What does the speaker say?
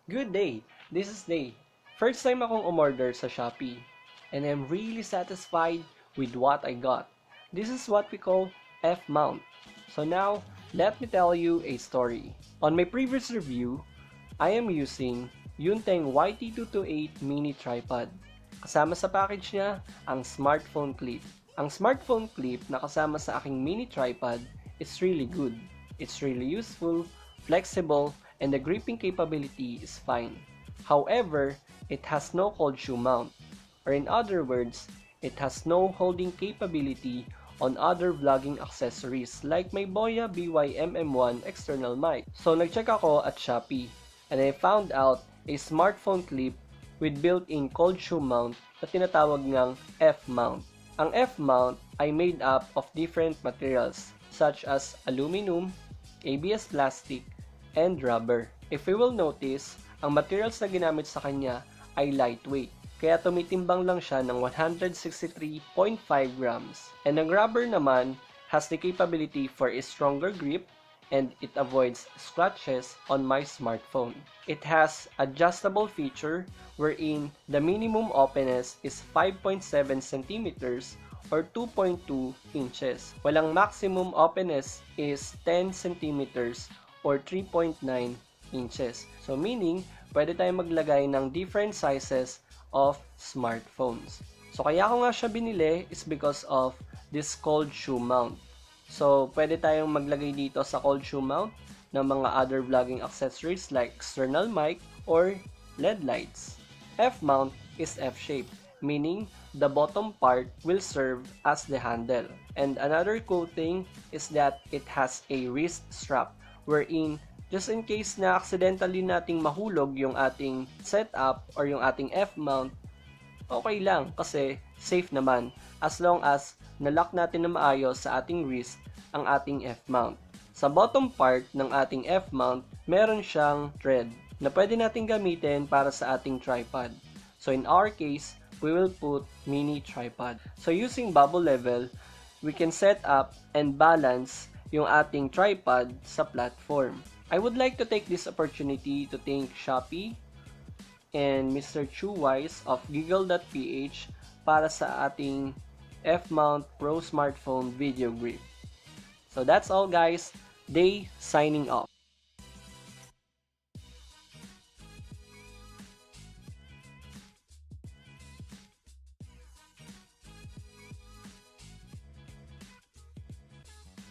Good day! This is Day. First time akong umorder sa Shopee. And I'm really satisfied with what I got. This is what we call F-mount. So now, let me tell you a story. On my previous review, I am using Yunteng YT228 mini tripod. Kasama sa package niya ang smartphone clip. Ang smartphone clip na kasama sa aking mini tripod is really good. It's really useful, flexible, and the gripping capability is fine. However, it has no cold shoe mount, or in other words, it has no holding capability on other vlogging accessories like my Boya BY-MM1 external mic. So nagcheck ako at Shopee, and I found out a smartphone clip with built-in cold shoe mount na tinatawag ngang F-mount. Ang F-mount ay made up of different materials such as aluminum, ABS plastic, and rubber. If you will notice, ang materials na ginamit sa kanya ay lightweight, kaya tumitimbang lang siya ng 163.5 grams. And ang rubber naman has the capability for a stronger grip and it avoids scratches on my smartphone. It has adjustable feature wherein the minimum openness is 5.7 centimeters or 2.2 inches, while ang maximum openness is 10 centimeters or 3.9 inches. So meaning, pwede tayong maglagay ng different sizes of smartphones. So kaya ko nga siya binili is because of this cold shoe mount. So pwede tayong maglagay dito sa cold shoe mount ng mga other vlogging accessories like external mic or LED lights. F-mount is F-shaped, meaning the bottom part will serve as the handle. And another cool thing is that it has a wrist strap wherein just in case na accidentally nating mahulog yung ating setup or yung ating F-mount, okay lang kasi safe naman as long as nalock natin na maayos sa ating wrist ang ating F-mount. Sa bottom part ng ating F-mount, meron siyang thread na pwede nating gamitin para sa ating tripod. So in our case, we will put mini tripod. So using bubble level, we can set up and balance yung ating tripod sa platform. I would like to take this opportunity to thank Shopee and Mr. Chuwise of Giggle.ph para sa ating F-mount Pro Smartphone video grip. So that's all guys. Day signing off.